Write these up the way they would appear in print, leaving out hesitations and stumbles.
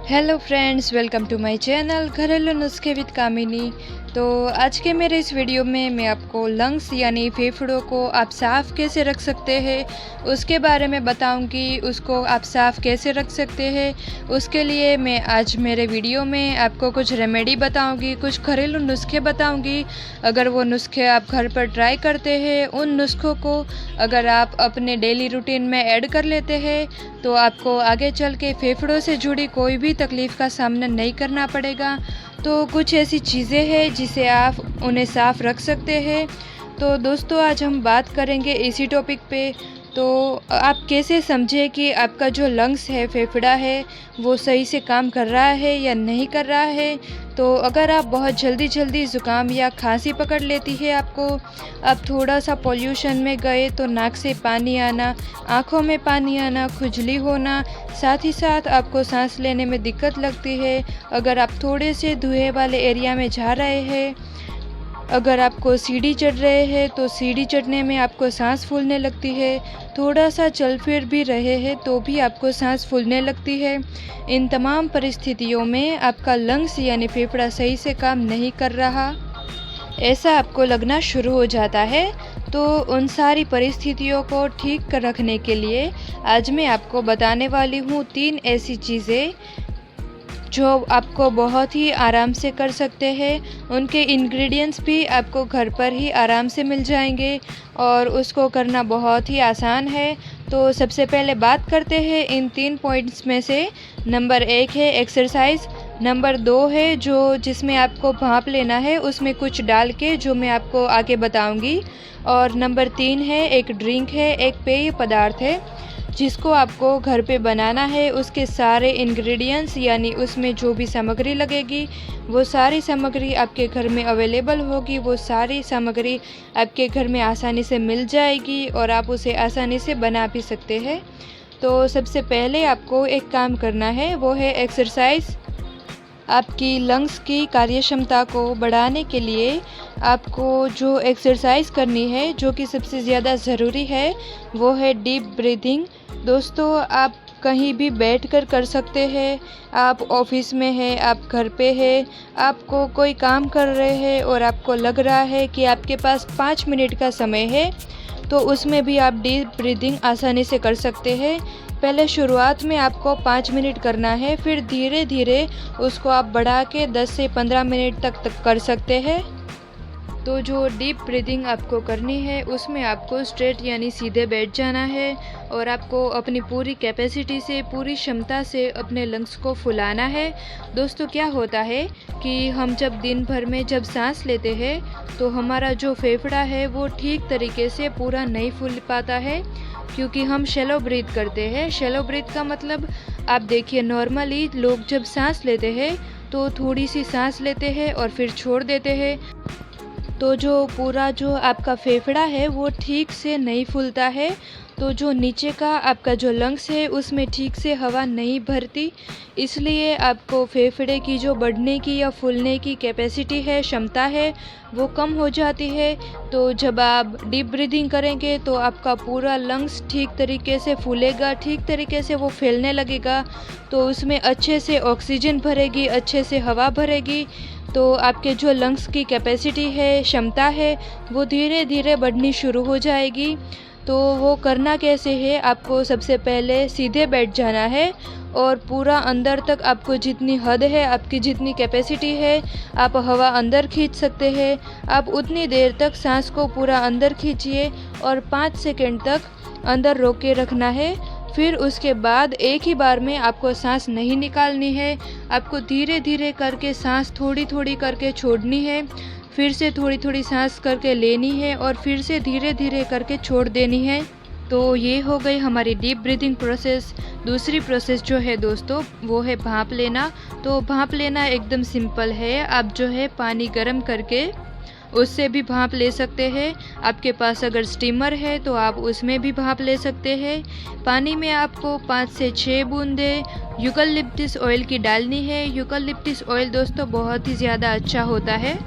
Hello friends, welcome to my channel घरेलू नुस्खे with कामिनी। तो आज के मेरे इस वीडियो में मैं आपको लंग्स यानी फेफड़ों को आप साफ़ कैसे रख सकते हैं उसके बारे में बताऊंगी। उसको आप साफ़ कैसे रख सकते हैं उसके लिए मैं आज मेरे वीडियो में आपको कुछ रेमेडी बताऊंगी, कुछ घरेलू नुस्खे बताऊंगी। अगर वो नुस्खे आप घर पर ट्राई करते हैं, उन नुस्खों को अगर आप अपने डेली रूटीन में ऐड कर लेते हैं तो आपको आगे चल के फेफड़ों से जुड़ी कोई भी तकलीफ़ का सामना नहीं करना पड़ेगा। तो कुछ ऐसी चीज़ें हैं जिसे आप उन्हें साफ़ रख सकते हैं। तो दोस्तों, आज हम बात करेंगे इसी टॉपिक पे। तो आप कैसे समझें कि आपका जो लंग्स है, फेफड़ा है, वो सही से काम कर रहा है या नहीं कर रहा है। तो अगर आप बहुत जल्दी ज़ुकाम या खांसी पकड़ लेती है आपको, आप थोड़ा सा पॉल्यूशन में गए तो नाक से पानी आना, आँखों में पानी आना, खुजली होना, साथ ही साथ आपको सांस लेने में दिक्कत लगती है। अगर आप थोड़े से धुएँ वाले एरिया में जा रहे हैं, अगर आपको सीढ़ी चढ़ रहे हैं तो सीढ़ी चढ़ने में आपको सांस फूलने लगती है, थोड़ा सा चल फिर भी रहे हैं तो भी आपको सांस फूलने लगती है, इन तमाम परिस्थितियों में आपका लंग्स यानी फेफड़ा सही से काम नहीं कर रहा, ऐसा आपको लगना शुरू हो जाता है। तो उन सारी परिस्थितियों को ठीक कर रखने के लिए आज मैं आपको बताने वाली हूँ 3 ऐसी चीज़ें जो आपको बहुत ही आराम से कर सकते हैं। उनके इंग्रेडिएंट्स भी आपको घर पर ही आराम से मिल जाएंगे और उसको करना बहुत ही आसान है। तो सबसे पहले बात करते हैं इन 3 पॉइंट्स में से। नंबर 1 है एक्सरसाइज, नंबर 2 है जो जिसमें आपको भाप लेना है उसमें कुछ डाल के, जो मैं आपको आगे बताऊंगी, और नंबर 3 है एक ड्रिंक है, एक पेय पदार्थ है जिसको आपको घर पे बनाना है। उसके सारे इंग्रेडिएंट्स यानी उसमें जो भी सामग्री लगेगी वो सारी सामग्री आपके घर में अवेलेबल होगी, वो सारी सामग्री आपके घर में आसानी से मिल जाएगी और आप उसे आसानी से बना भी सकते हैं। तो सबसे पहले आपको एक काम करना है, वो है एक्सरसाइज। आपकी लंग्स की कार्यक्षमता को बढ़ाने के लिए आपको जो एक्सरसाइज करनी है, जो कि सबसे ज़्यादा ज़रूरी है, वो है डीप ब्रीदिंग। दोस्तों, आप कहीं भी बैठकर कर सकते हैं। आप ऑफिस में हैं, आप घर पे हैं, आपको कोई काम कर रहे हैं और आपको लग रहा है कि आपके पास 5 मिनट का समय है, तो उसमें भी आप डीप ब्रीदिंग आसानी से कर सकते हैं। पहले शुरुआत में आपको 5 मिनट करना है, फिर धीरे धीरे उसको आप बढ़ा के 10 से 15 मिनट तक कर सकते हैं। तो जो डीप ब्रीदिंग आपको करनी है उसमें आपको स्ट्रेट यानी सीधे बैठ जाना है और आपको अपनी पूरी कैपेसिटी से, पूरी क्षमता से अपने लंग्स को फुलाना है। दोस्तों, क्या होता है कि हम जब दिन भर में जब सांस लेते हैं तो हमारा जो फेफड़ा है वो ठीक तरीके से पूरा नहीं फूल पाता है, क्योंकि हम शैलो ब्रीथ करते हैं। शैलो ब्रीथ का मतलब आप देखिए, नॉर्मली लोग जब सांस लेते हैं तो थोड़ी सी सांस लेते हैं और फिर छोड़ देते हैं, तो जो पूरा जो आपका फेफड़ा है वो ठीक से नहीं फूलता है। तो जो नीचे का आपका जो लंग्स है उसमें ठीक से हवा नहीं भरती, इसलिए आपको फेफड़े की जो बढ़ने की या फूलने की कैपेसिटी है, क्षमता है, वो कम हो जाती है। तो जब आप डीप ब्रीदिंग करेंगे तो आपका पूरा लंग्स ठीक तरीके से फूलेगा, ठीक तरीके से वो फैलने लगेगा, तो उसमें अच्छे से ऑक्सीजन भरेगी, अच्छे से हवा भरेगी, तो आपके जो लंग्स की कैपेसिटी है, क्षमता है, वो धीरे धीरे बढ़नी शुरू हो जाएगी। तो वो करना कैसे है, आपको सबसे पहले सीधे बैठ जाना है और पूरा अंदर तक आपको जितनी हद है, आपकी जितनी कैपेसिटी है, आप हवा अंदर खींच सकते हैं। आप उतनी देर तक सांस को पूरा अंदर खींचिए और 5 सेकंड तक अंदर रोक के रखना है। फिर उसके बाद एक ही बार में आपको सांस नहीं निकालनी है, आपको धीरे धीरे करके सांस थोड़ी थोड़ी करके छोड़नी है, फिर से थोड़ी थोड़ी सांस करके लेनी है और फिर से धीरे धीरे करके छोड़ देनी है। तो ये हो गई हमारी डीप ब्रीदिंग प्रोसेस। दूसरी प्रोसेस जो है दोस्तों, वो है भाप लेना। तो भाप लेना एकदम सिंपल है। आप जो है पानी गर्म करके उससे भी भाप ले सकते हैं। आपके पास अगर स्टीमर है तो आप उसमें भी भाप ले सकते हैं। पानी में आपको 5 से 6 बूंदे यूकलिप्टस ऑयल की डालनी है। यूकलिप्टस ऑयल दोस्तों बहुत ही ज़्यादा अच्छा होता है,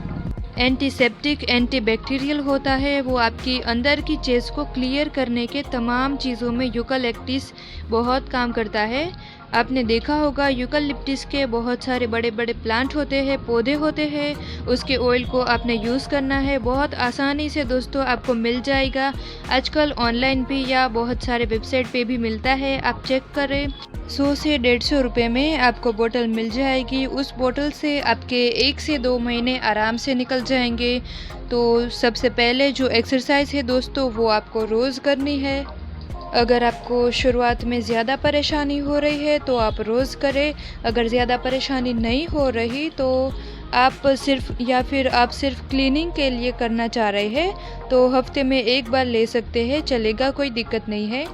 एंटीसेप्टिक, एंटीबैक्टीरियल होता है। वो आपकी अंदर की चीज़ को क्लियर करने के तमाम चीज़ों में यूकलिप्टस बहुत काम करता है। आपने देखा होगा यूकलिप्टस के बहुत सारे बड़े बड़े प्लांट होते हैं, पौधे होते हैं, उसके ऑयल को आपने यूज़ करना है। बहुत आसानी से दोस्तों आपको मिल जाएगा। आजकल ऑनलाइन भी या बहुत सारे वेबसाइट पे भी मिलता है, आप चेक करें। 100 से 150 रुपये में आपको बोतल मिल जाएगी। उस बोतल से आपके 1 से 2 महीने आराम से निकल जाएंगे। तो सबसे पहले जो एक्सरसाइज है दोस्तों वो आपको रोज़ करनी है। अगर आपको शुरुआत में ज़्यादा परेशानी हो रही है तो आप रोज़ करें। अगर ज़्यादा परेशानी नहीं हो रही तो आप सिर्फ क्लीनिंग के लिए करना चाह रहे हैं तो हफ्ते में 1 बार ले सकते हैं, चलेगा, कोई दिक्कत नहीं है।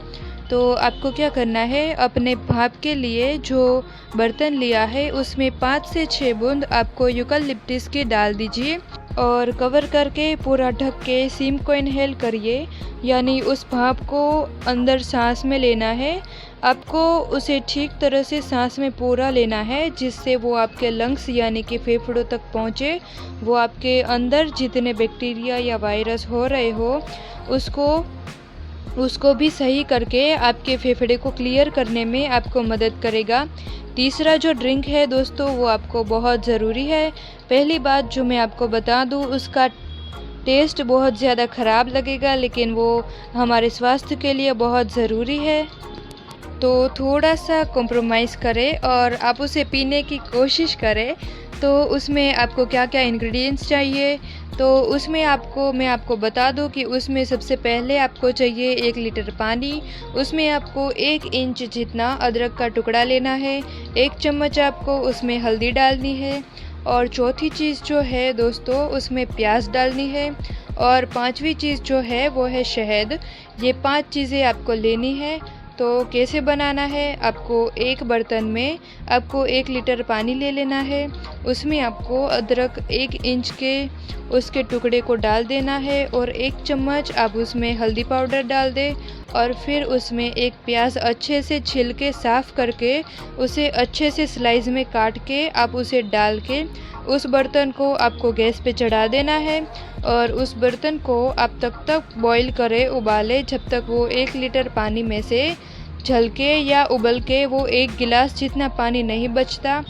तो आपको क्या करना है, अपने भाप के लिए जो बर्तन लिया है उसमें 5 से 6 बूंद आपको यूकलिप्टस की डाल दीजिए और कवर करके पूरा ढक के सिम को इनहेल करिए, यानी उस भाप को अंदर सांस में लेना है। आपको उसे ठीक तरह से सांस में पूरा लेना है जिससे वो आपके लंग्स यानी कि फेफड़ों तक पहुँचे। वो आपके अंदर जितने बैक्टीरिया या वायरस हो रहे हो उसको भी सही करके आपके फेफड़े को क्लियर करने में आपको मदद करेगा। तीसरा जो ड्रिंक है दोस्तों वो आपको बहुत ज़रूरी है। पहली बात जो मैं आपको बता दूं, उसका टेस्ट बहुत ज़्यादा ख़राब लगेगा लेकिन वो हमारे स्वास्थ्य के लिए बहुत ज़रूरी है। तो थोड़ा सा कॉम्प्रोमाइज़ करें और आप उसे पीने की कोशिश करें। तो उसमें आपको क्या क्या इंग्रेडिएंट्स चाहिए, तो उसमें मैं आपको बता दूं कि उसमें सबसे पहले आपको चाहिए 1 लीटर पानी। उसमें आपको 1 इंच जितना अदरक का टुकड़ा लेना है। 1 चम्मच आपको उसमें हल्दी डालनी है और चौथी चीज़ जो है दोस्तों उसमें प्याज डालनी है और 5वीं चीज़ जो है वो है शहद। ये 5 चीज़ें आपको लेनी है। तो कैसे बनाना है, आपको एक बर्तन में आपको 1 लीटर पानी ले लेना है। उसमें आपको अदरक 1 इंच के उसके टुकड़े को डाल देना है और 1 चम्मच आप उसमें हल्दी पाउडर डाल दें और फिर उसमें एक प्याज अच्छे से छिल के साफ़ करके उसे अच्छे से स्लाइस में काट के आप उसे डाल के उस बर्तन को आपको गैस पे चढ़ा देना है और उस बर्तन को आप तब तक बॉईल करें, उबालें जब तक वो 1 लीटर पानी में से झलके या उबल के वो 1 गिलास जितना पानी नहीं बचता।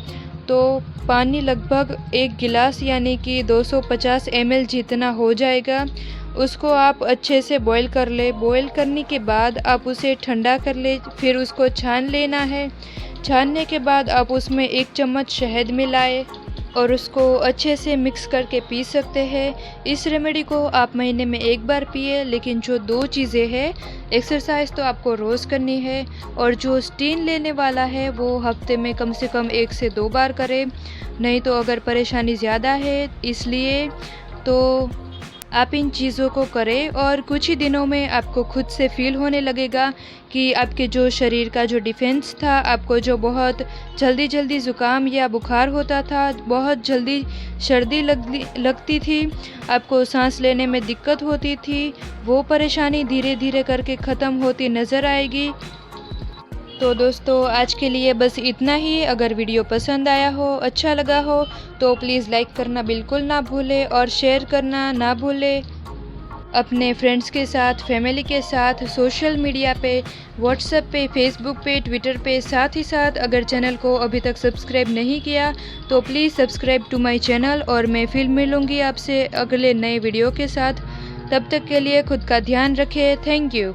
तो पानी लगभग 1 गिलास यानी कि 250 ml जितना हो जाएगा। उसको आप अच्छे से बॉईल कर ले। बॉईल करने के बाद आप उसे ठंडा कर ले, फिर उसको छान लेना है। छानने के बाद आप उसमें 1 चम्मच शहद मिलाएं और उसको अच्छे से मिक्स करके पी सकते हैं। इस रेमेडी को आप महीने में 1 बार पिए, लेकिन जो 2 चीज़ें हैं, एक्सरसाइज तो आपको रोज़ करनी है और जो स्टीम लेने वाला है वो हफ्ते में कम से कम 1 से 2 बार करें। नहीं तो अगर परेशानी ज़्यादा है इसलिए तो आप इन चीज़ों को करें और कुछ ही दिनों में आपको खुद से फील होने लगेगा कि आपके जो शरीर का जो डिफेंस था, आपको जो बहुत जल्दी जल्दी ज़ुकाम या बुखार होता था, बहुत जल्दी सर्दी लगती थी, आपको सांस लेने में दिक्कत होती थी, वो परेशानी धीरे धीरे करके ख़त्म होती नज़र आएगी। तो दोस्तों आज के लिए बस इतना ही। अगर वीडियो पसंद आया हो, अच्छा लगा हो तो प्लीज़ लाइक करना बिल्कुल ना भूलें और शेयर करना ना भूलें अपने फ्रेंड्स के साथ, फैमिली के साथ, सोशल मीडिया पे, व्हाट्सएप पे, फेसबुक पे, ट्विटर पे। साथ ही साथ अगर चैनल को अभी तक सब्सक्राइब नहीं किया तो please subscribe to my channel और मैं फिर मिलूँगी आपसे अगले नए वीडियो के साथ। तब तक के लिए खुद का ध्यान रखें। Thank you.